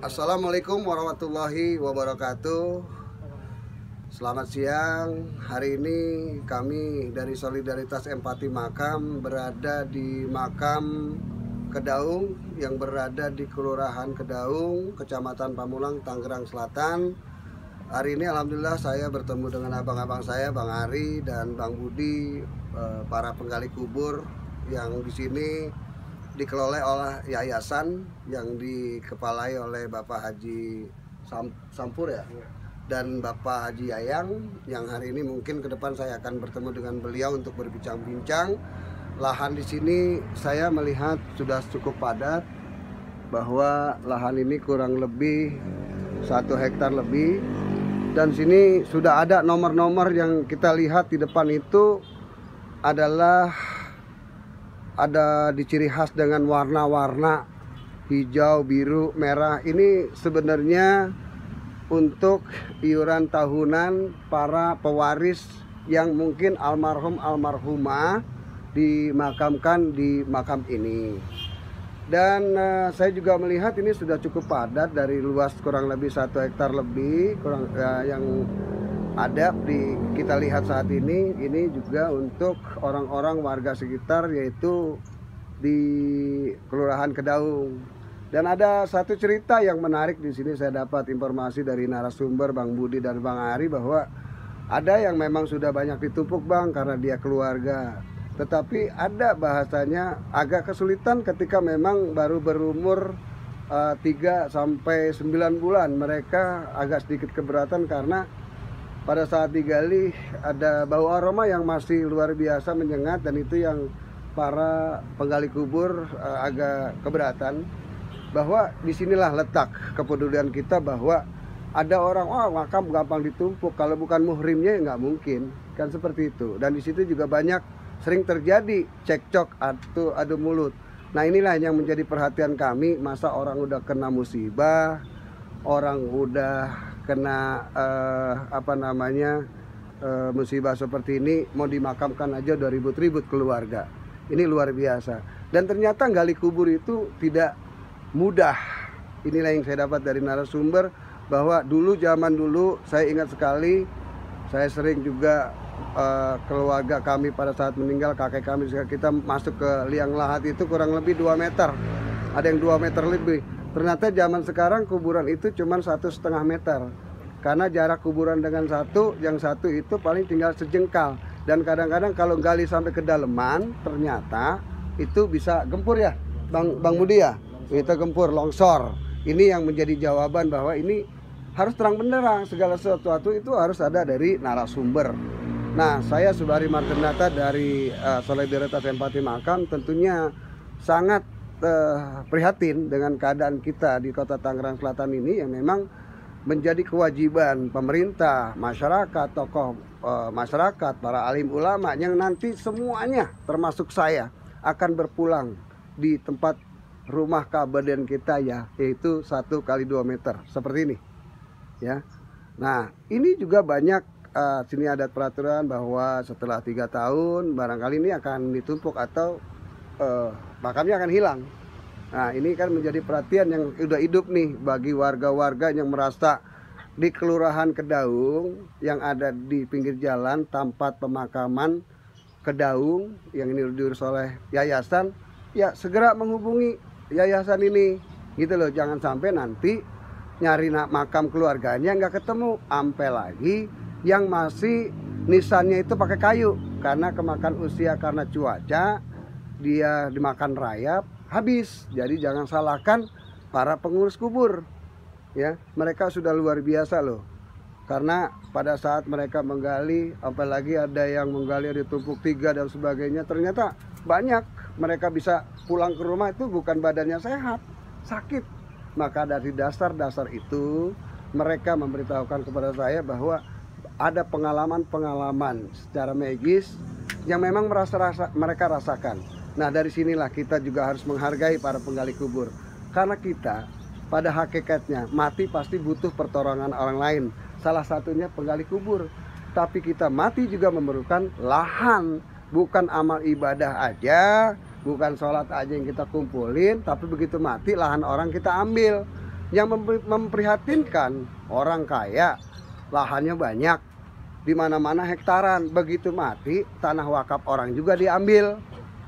Assalamualaikum warahmatullahi wabarakatuh. Selamat siang. Hari ini kami dari Solidaritas Empati Makam berada di makam Kedaung yang berada di Kelurahan Kedaung, Kecamatan Pamulang, Tangerang Selatan. Hari ini alhamdulillah saya bertemu dengan abang-abang saya, Bang Ari dan Bang Budi, para penggali kubur yang di sini dikelola oleh yayasan yang dikepalai oleh Bapak Haji Sampur ya, dan Bapak Haji Yayang, yang hari ini mungkin ke depan saya akan bertemu dengan beliau untuk berbincang-bincang. Lahan di sini saya melihat sudah cukup padat, bahwa lahan ini kurang lebih 1 hektar lebih, dan sini sudah ada nomor-nomor yang kita lihat di depan itu adalah ada di ciri khas dengan warna-warna hijau, biru, merah. Ini sebenarnya untuk iuran tahunan para pewaris yang mungkin almarhum almarhumah dimakamkan di makam ini. Dan saya juga melihat ini sudah cukup padat, dari luas kurang lebih 1 hektar lebih yang ada kita lihat saat ini juga untuk orang-orang warga sekitar, yaitu di Kelurahan Kedaung. Dan ada satu cerita yang menarik di sini, saya dapat informasi dari narasumber Bang Budi dan Bang Ari bahwa ada yang memang sudah banyak ditumpuk Bang karena dia keluarga. Tetapi ada bahasanya agak kesulitan ketika memang baru berumur 3 sampai 9 bulan. Mereka agak sedikit keberatan karena pada saat digali ada bau aroma yang masih luar biasa menyengat, dan itu yang para penggali kubur agak keberatan. Bahwa disinilah letak kepedulian kita, bahwa ada orang, makam gampang ditumpuk, kalau bukan muhrimnya nggak mungkin, kan seperti itu. Dan di situ juga banyak sering terjadi cekcok atau adu mulut. Nah, inilah yang menjadi perhatian kami. Masa orang udah kena musibah, orang udah kena musibah seperti ini, mau dimakamkan aja udah ribut-ribut keluarga. Ini luar biasa. Dan ternyata gali kubur itu tidak mudah. Inilah yang saya dapat dari narasumber, bahwa zaman dulu saya ingat sekali, saya sering juga keluarga kami pada saat meninggal, kakek kami, kita masuk ke liang lahat itu kurang lebih 2 meter, ada yang 2 meter lebih. Ternyata zaman sekarang kuburan itu cuma 1,5 meter, karena jarak kuburan dengan yang satu itu paling tinggal sejengkal. Dan kadang-kadang kalau gali sampai kedalaman, ternyata itu bisa gempur ya, Bang Budi ya, itu gempur, longsor. Ini yang menjadi jawaban bahwa ini harus terang benderang, segala sesuatu itu harus ada dari narasumber. Nah, saya Subari Martinata dari Solidaritas Empati Makam tentunya sangat prihatin dengan keadaan kita di Kota Tangerang Selatan ini, yang memang menjadi kewajiban pemerintah, masyarakat, tokoh masyarakat, para alim ulama yang nanti semuanya termasuk saya akan berpulang di tempat rumah kabadan kita ya, yaitu 1 kali 2 meter seperti ini ya. Nah, ini juga banyak sini ada peraturan bahwa setelah 3 tahun barangkali ini akan ditumpuk atau makamnya akan hilang. Nah, ini kan menjadi perhatian yang udah hidup nih bagi warga-warga yang merasa di Kelurahan Kedaung yang ada di pinggir jalan tempat pemakaman Kedaung yang ini diurus oleh yayasan, ya segera menghubungi yayasan ini gitu loh. Jangan sampai nanti nyari makam keluarganya nggak ketemu, ampe lagi yang masih nisannya itu pakai kayu karena kemakan usia, karena cuaca dia dimakan rayap habis. Jadi jangan salahkan para pengurus kubur ya, mereka sudah luar biasa loh. Karena pada saat mereka menggali, apalagi ada yang menggali ditumpuk 3 dan sebagainya, ternyata banyak mereka bisa pulang ke rumah itu bukan badannya sehat, sakit. Maka dari dasar-dasar itu mereka memberitahukan kepada saya bahwa ada pengalaman-pengalaman secara magis yang memang mereka rasakan. Nah, dari sinilah kita juga harus menghargai para penggali kubur, karena kita pada hakikatnya mati pasti butuh pertolongan orang lain, salah satunya penggali kubur. Tapi kita mati juga memerlukan lahan, bukan amal ibadah aja, bukan sholat aja yang kita kumpulin, tapi begitu mati lahan orang kita ambil. Yang memprihatinkan, orang kaya, lahannya banyak, di mana-mana hektaran, begitu mati tanah wakaf orang juga diambil.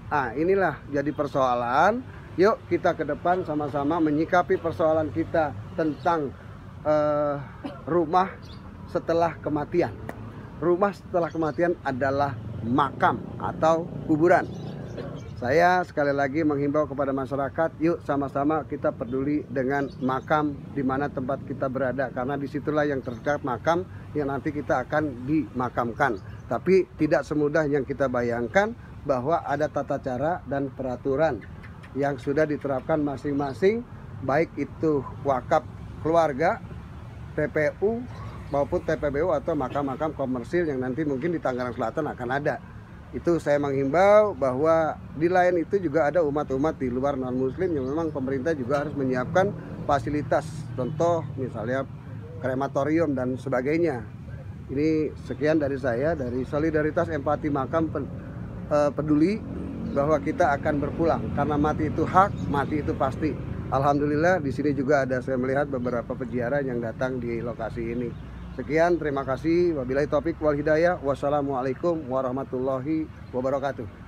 Nah, inilah jadi persoalan. Yuk kita ke depan sama-sama menyikapi persoalan kita tentang rumah setelah kematian. Rumah setelah kematian adalah makam atau kuburan. Saya sekali lagi menghimbau kepada masyarakat, yuk sama-sama kita peduli dengan makam di mana tempat kita berada, karena disitulah yang terdekat makam yang nanti kita akan dimakamkan. Tapi tidak semudah yang kita bayangkan, bahwa ada tata cara dan peraturan yang sudah diterapkan masing-masing, baik itu wakaf keluarga, TPU maupun TPBU atau makam-makam komersil yang nanti mungkin di Tangerang Selatan akan ada. Itu saya menghimbau bahwa di lain itu juga ada umat-umat di luar non-muslim yang memang pemerintah juga harus menyiapkan fasilitas, contoh misalnya krematorium dan sebagainya. Ini sekian dari saya, dari Solidaritas Empati Makam Peduli, bahwa kita akan berpulang karena mati itu hak, mati itu pasti. Alhamdulillah di sini juga ada, saya melihat beberapa peziarah yang datang di lokasi ini. Sekian, terima kasih. Wabillahi taufik wal hidayah. Wassalamualaikum warahmatullahi wabarakatuh.